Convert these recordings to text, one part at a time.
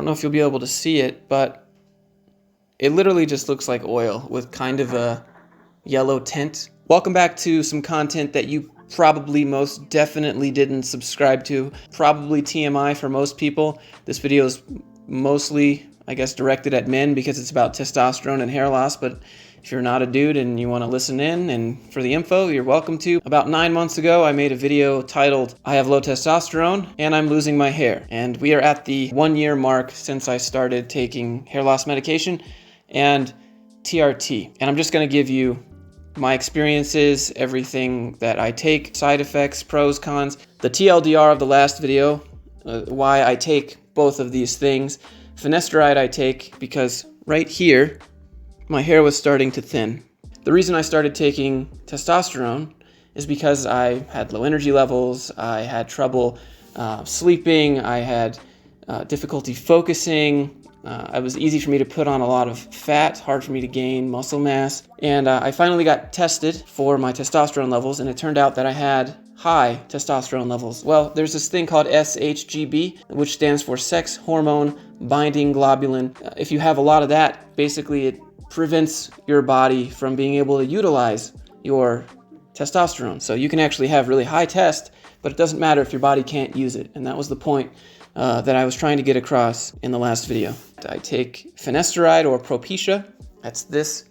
don't know if you'll be able to see it, but it literally just looks like oil with kind of a yellow tint. Welcome back to some content that you probably most definitely didn't subscribe to. Probably TMI for most people. This video is mostly, I guess, directed at men because it's about testosterone and hair loss, but if you're not a dude and you want to listen in and for the info, you're welcome to. About 9 months ago, I made a video titled, I have low testosterone and I'm losing my hair. And we are at the 1 year mark since I started taking hair loss medication and TRT. And I'm just going to give you my experiences, everything that I take, side effects, pros, cons, the TLDR of the last video, why I take both of these things. Finasteride I take because right here, my hair was starting to thin. The reason I started taking testosterone is because I had low energy levels, I had trouble sleeping, I had difficulty focusing, it was easy for me to put on a lot of fat, hard for me to gain muscle mass, and I finally got tested for my testosterone levels, and it turned out that I had high testosterone levels. Well, there's this thing called SHGB, which stands for sex hormone binding globulin. If you have a lot of that, basically it prevents your body from being able to utilize your testosterone. So you can actually have really high test, but it doesn't matter if your body can't use it. And that was the point that I was trying to get across in the last video. I take Finasteride or Propecia. That's this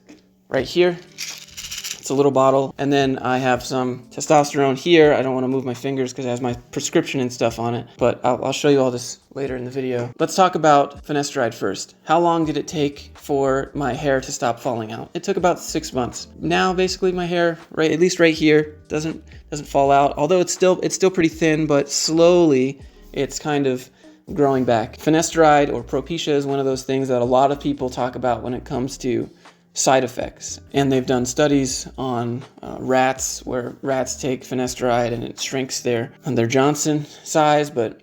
right here. It's a little bottle. And then I have some testosterone here. I don't want to move my fingers because it has my prescription and stuff on it, but I'll show you all this later in the video. Let's talk about Finasteride first. How long did it take for my hair to stop falling out? It took about 6 months. Now, basically my hair, right, at least right here, doesn't fall out. Although it's still pretty thin, but slowly it's kind of growing back. Finasteride or Propecia is one of those things that a lot of people talk about when it comes to side effects. And they've done studies on rats where rats take Finasteride and it shrinks their Johnson size, but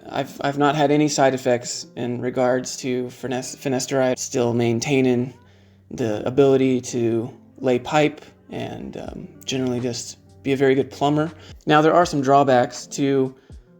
I've not had any side effects in regards to Finasteride. Still maintaining the ability to lay pipe and generally just be a very good plumber. Now there are some drawbacks to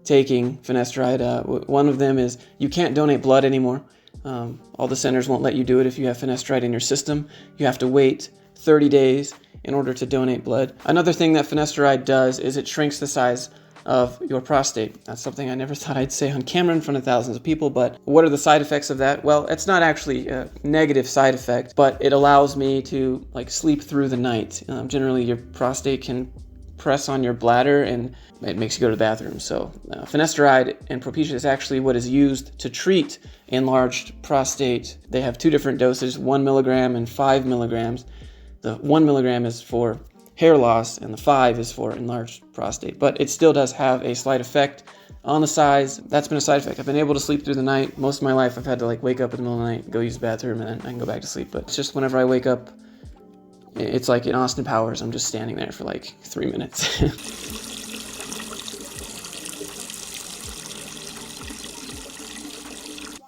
taking Finasteride. One of them is you can't donate blood anymore. All the centers won't let you do it if you have Finasteride in your system. You have to wait 30 days in order to donate blood. Another thing that Finasteride does is it shrinks the size of your prostate. That's something I never thought I'd say on camera in front of thousands of people, but what are the side effects of that? Well, it's not actually a negative side effect, but it allows me to sleep through the night. Generally, your prostate can press on your bladder and it makes you go to the bathroom. So Finasteride and Propecia is actually what is used to treat enlarged prostate. They have two different doses, 1 milligram and 5 milligrams. The 1 milligram is for hair loss and the 5 is for enlarged prostate. But it still does have a slight effect on the size. That's been a side effect. I've been able to sleep through the night. Most of my life I've had to wake up in the middle of the night, go use the bathroom, and then I can go back to sleep. But it's just whenever I wake up, it's like in Austin Powers, I'm just standing there for 3 minutes.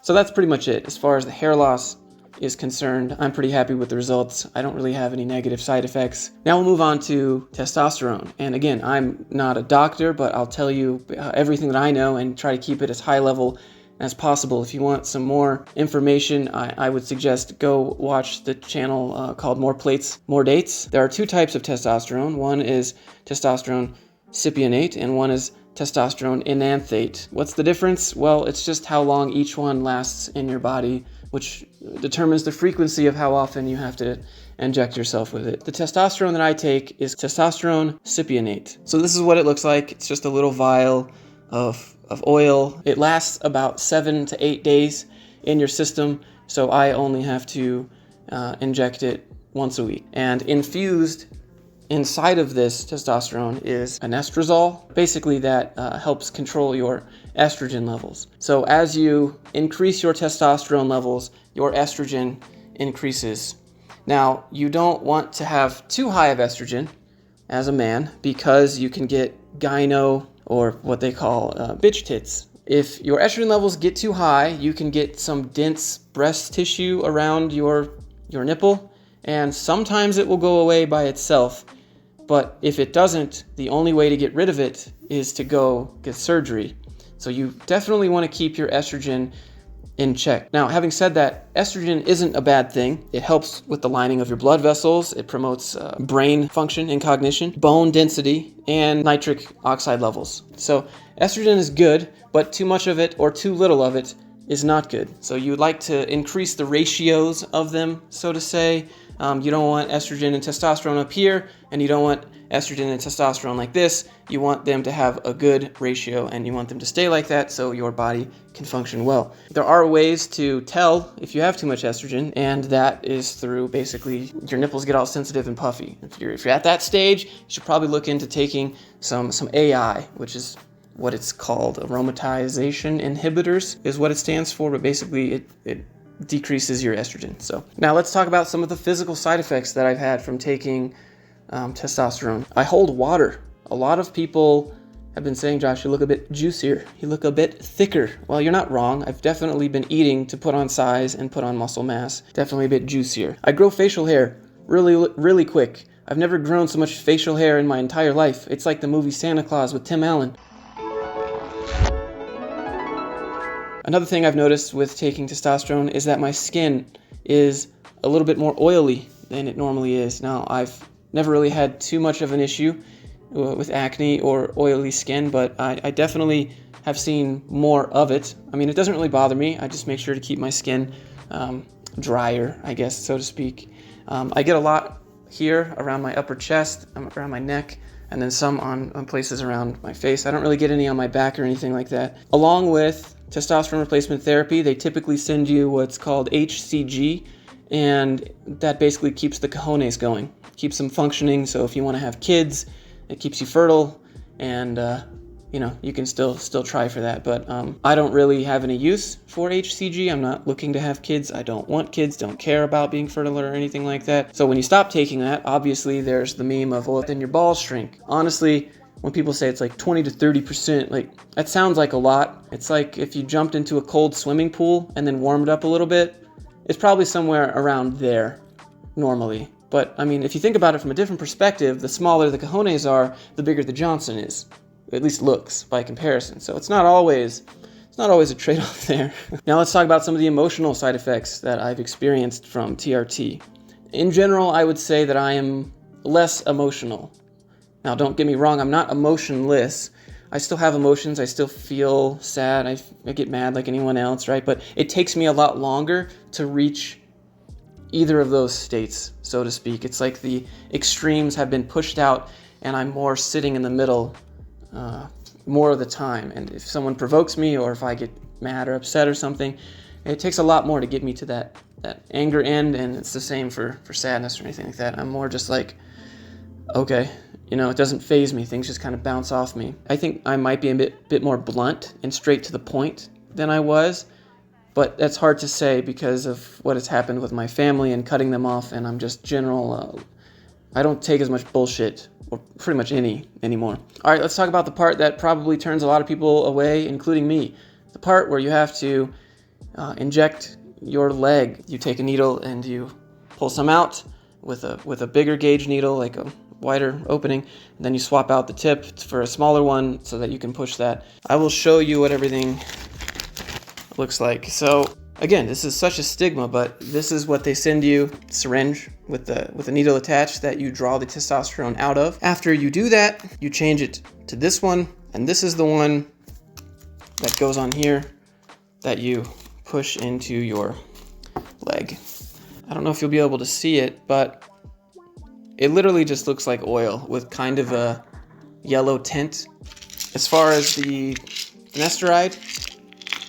So that's pretty much it. As far as the hair loss is concerned, I'm pretty happy with the results. I don't really have any negative side effects. Now we'll move on to testosterone. And again, I'm not a doctor, but I'll tell you everything that I know and try to keep it as high level as possible. If you want some more information, I would suggest go watch the channel called More Plates, More Dates. There are two types of testosterone. One is testosterone cypionate and one is testosterone enanthate. What's the difference? Well, it's just how long each one lasts in your body, which determines the frequency of how often you have to inject yourself with it. The testosterone that I take is testosterone cypionate. So this is what it looks like. It's just a little vial of oil. It lasts about 7 to 8 days in your system, so I only have to inject it once a week. And infused inside of this testosterone is an estradiol, basically that helps control your estrogen levels. So as you increase your testosterone levels, your estrogen increases. Now, you don't want to have too high of estrogen as a man because you can get gyno or what they call bitch tits. If your estrogen levels get too high, you can get some dense breast tissue around your nipple, and sometimes it will go away by itself. But if it doesn't, the only way to get rid of it is to go get surgery. So you definitely want to keep your estrogen in check. Now, having said that, estrogen isn't a bad thing. It helps with the lining of your blood vessels. It promotes brain function and cognition, bone density, and nitric oxide levels. So estrogen is good, but too much of it or too little of it is not good. So you would like to increase the ratios of them, so to say. You don't want estrogen and testosterone up here, and you don't want estrogen and testosterone like this. You want them to have a good ratio, and you want them to stay like that so your body can function well. There are ways to tell if you have too much estrogen, and that is through basically your nipples get all sensitive and puffy. If you're at that stage, you should probably look into taking some AI, which is what it's called. Aromatization inhibitors is what it stands for, but basically it decreases your estrogen. So now let's talk about some of the physical side effects that I've had from taking testosterone. I hold water. A lot of people have been saying, Josh, you look a bit juicier. You look a bit thicker. Well, you're not wrong. I've definitely been eating to put on size and put on muscle mass. Definitely a bit juicier. I grow facial hair really quick. I've never grown so much facial hair in my entire life. It's like the movie Santa Claus with Tim Allen. Another thing I've noticed with taking testosterone is that my skin is a little bit more oily than it normally is. Now, I've never really had too much of an issue with acne or oily skin, but I definitely have seen more of it. I mean, it doesn't really bother me. I just make sure to keep my skin drier, I guess, so to speak. I get a lot here around my upper chest, around my neck, and then some on places around my face. I don't really get any on my back or anything like that. Along with testosterone replacement therapy, they typically send you what's called HCG, and that basically keeps the cojones going, keeps them functioning. So if you want to have kids, it keeps you fertile, and you can still try for that. But I don't really have any use for HCG. I'm not looking to have kids. I don't want kids, don't care about being fertile or anything like that. So when you stop taking that, obviously there's the meme of, well, then your balls shrink. Honestly, when people say it's like 20 to 30%, like that sounds like a lot. It's like if you jumped into a cold swimming pool and then warmed up a little bit, it's probably somewhere around there normally. But I mean, if you think about it from a different perspective, the smaller the cojones are, the bigger the Johnson is. At least looks by comparison. So it's not always a trade-off there. Now let's talk about some of the emotional side effects that I've experienced from TRT. In general, I would say that I am less emotional. Now, don't get me wrong, I'm not emotionless. I still have emotions. I still feel sad. I get mad like anyone else, right? But it takes me a lot longer to reach either of those states, so to speak. It's like the extremes have been pushed out, and I'm more sitting in the middle more of the time. And if someone provokes me, or if I get mad or upset or something, it takes a lot more to get me to that anger end, and it's the same for sadness or anything like that. I'm more just like, okay, it doesn't faze me. Things just kind of bounce off me. I think I might be a bit more blunt and straight to the point than I was, but that's hard to say because of what has happened with my family and cutting them off, and I'm just I don't take as much bullshit, or pretty much any anymore. All right, let's talk about the part that probably turns a lot of people away, including me. The part where you have to inject your leg. You take a needle and you pull some out with a bigger gauge needle, like a wider opening, and then you swap out the tip for a smaller one so that you can push that. I will show you what everything looks like. So again, this is such a stigma, but this is what they send you: syringe with a needle attached that you draw the testosterone out of. After you do that, you change it to this one, and this is the one that goes on here that you push into your leg. I don't know if you'll be able to see it, but it literally just looks like oil with kind of a yellow tint. As far as the Finasteride,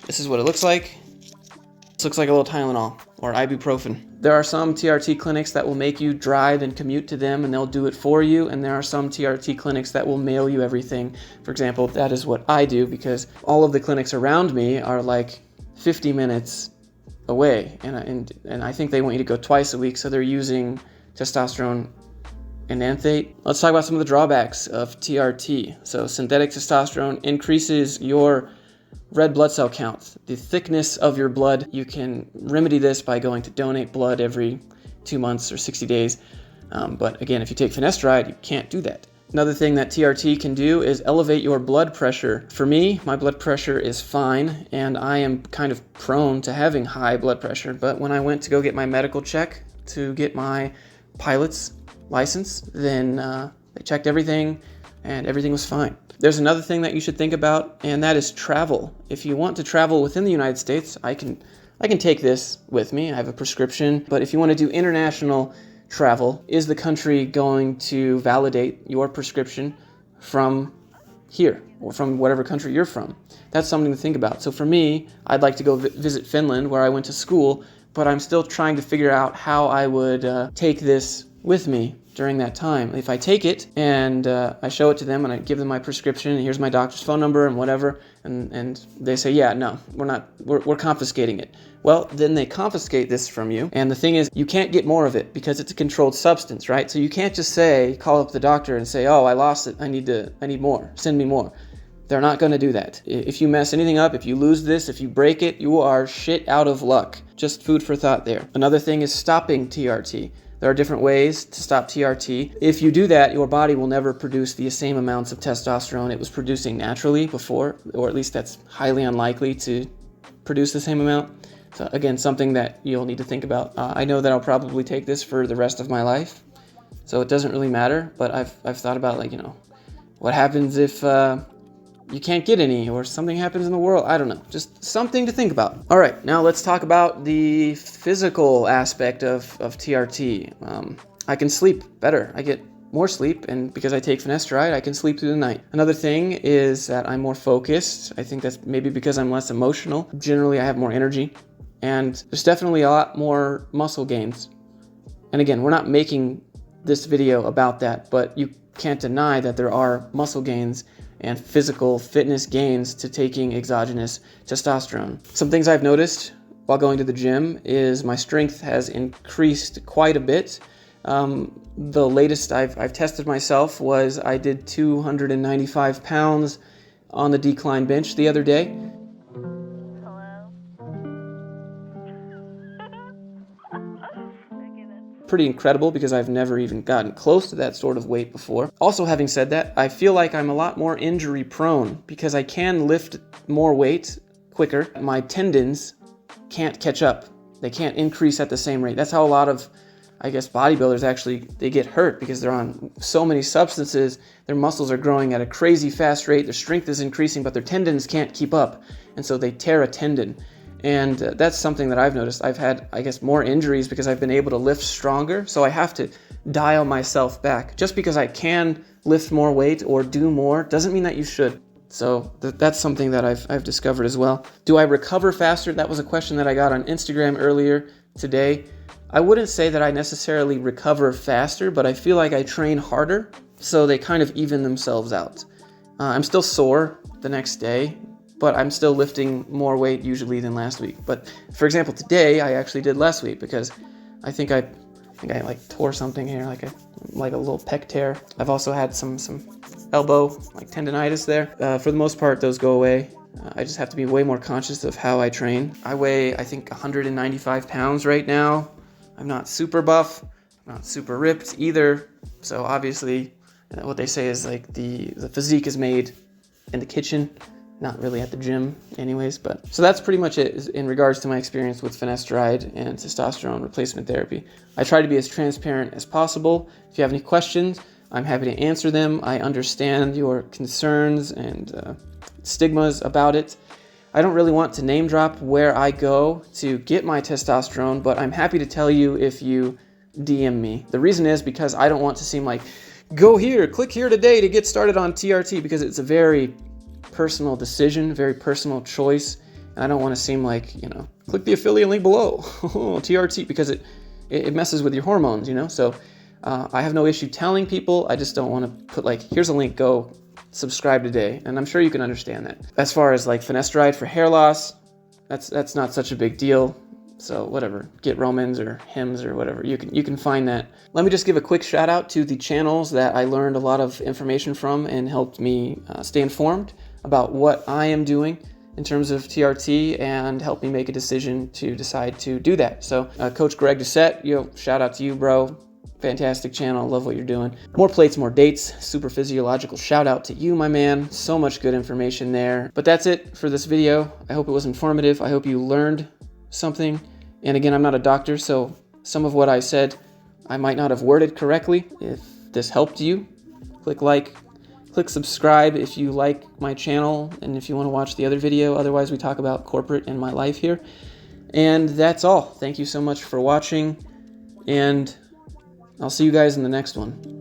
this is what it looks like. This looks like a little Tylenol or ibuprofen. There are some TRT clinics that will make you drive and commute to them, and they'll do it for you. And there are some TRT clinics that will mail you everything. For example, that is what I do, because all of the clinics around me are like 50 minutes away. And I think they want you to go twice a week, so they're using testosterone enanthate. Let's talk about some of the drawbacks of TRT. So synthetic testosterone increases your red blood cell count, the thickness of your blood. You can remedy this by going to donate blood every 2 months or 60 days. But again, if you take finasteride, you can't do that. Another thing that TRT can do is elevate your blood pressure. For me, my blood pressure is fine, and I am kind of prone to having high blood pressure. But when I went to go get my medical check to get my pilot's license, then they checked everything, and everything was fine. There's another thing that you should think about, and that is travel. If you want to travel within the United States, I can take this with me. I have a prescription. But if you want to do international travel, is the country going to validate your prescription from here or from whatever country you're from? That's something to think about. So for me, I'd like to go visit Finland, where I went to school, but I'm still trying to figure out how I would take this with me during that time. If I take it and I show it to them and I give them my prescription, and here's my doctor's phone number and whatever, and they say, yeah, no, we're confiscating it. Well, then they confiscate this from you. And the thing is, you can't get more of it because it's a controlled substance, right? So you can't just call up the doctor and say, oh, I lost it. I need more. Send me more. They're not going to do that. If you mess anything up, if you lose this, if you break it, you are shit out of luck. Just food for thought there. Another thing is stopping TRT. There are different ways to stop TRT. If you do that, your body will never produce the same amounts of testosterone it was producing naturally before, or at least that's highly unlikely to produce the same amount. So again, something that you'll need to think about. I know that I'll probably take this for the rest of my life, so it doesn't really matter, but I've thought about, what happens if you can't get any, or something happens in the world. I don't know. Just something to think about. All right, now let's talk about the physical aspect of TRT. I can sleep better. I get more sleep, and because I take Finasteride, I can sleep through the night. Another thing is that I'm more focused. I think that's maybe because I'm less emotional. Generally, I have more energy, and there's definitely a lot more muscle gains. And again, we're not making this video about that, but you can't deny that there are muscle gains and physical fitness gains to taking exogenous testosterone. Some things I've noticed while going to the gym is my strength has increased quite a bit. The latest I've tested myself was I did 295 pounds on the decline bench the other day. Pretty incredible because I've never even gotten close to that sort of weight before. Also, having said that, I feel like I'm a lot more injury prone because I can lift more weight quicker. My tendons can't catch up. They can't increase at the same rate. That's how a lot of, bodybuilders actually, they get hurt because they're on so many substances. Their muscles are growing at a crazy fast rate. Their strength is increasing, but their tendons can't keep up. And so they tear a tendon. And that's something that I've noticed. I've had, more injuries because I've been able to lift stronger. So I have to dial myself back. Just because I can lift more weight or do more doesn't mean that you should. So that's something that I've discovered as well. Do I recover faster? That was a question that I got on Instagram earlier today. I wouldn't say that I necessarily recover faster, but I feel like I train harder. So they kind of even themselves out. I'm still sore the next day, but I'm still lifting more weight usually than last week. But for example, today I actually did less weight because I think I tore something here, like a little pec tear. I've also had some elbow tendonitis there. For the most part, those go away. I just have to be way more conscious of how I train. I weigh, 195 pounds right now. I'm not super buff, I'm not super ripped either. So obviously, what they say is the physique is made in the kitchen, not really at the gym anyways. But so that's pretty much it in regards to my experience with Finasteride and testosterone replacement therapy. I try to be as transparent as possible. If you have any questions, I'm happy to answer them. I understand your concerns and stigmas about it. I don't really want to name drop where I go to get my testosterone, but I'm happy to tell you if you DM me. The reason is because I don't want to seem like, go here, click here today to get started on TRT, because it's a very personal decision, very personal choice. And I don't want to seem like, click the affiliate link below, TRT, because it messes with your hormones, So I have no issue telling people. I just don't want to put here's a link, go subscribe today. And I'm sure you can understand that. As far as Finasteride for hair loss, that's not such a big deal. So whatever, get Romans or Hims or whatever, you can find that. Let me just give a quick shout out to the channels that I learned a lot of information from and helped me stay informed about what I am doing in terms of TRT and help me make a decision to decide to do that. So Coach Greg Doucette, shout out to you, bro. Fantastic channel. Love what you're doing. More plates, more dates. Super physiological. Shout out to you, my man. So much good information there. But that's it for this video. I hope it was informative. I hope you learned something. And again, I'm not a doctor, so some of what I said I might not have worded correctly. If this helped you, click like, click subscribe if you like my channel and if you want to watch the other video. Otherwise, we talk about corporate and my life here. And that's all. Thank you so much for watching, and I'll see you guys in the next one.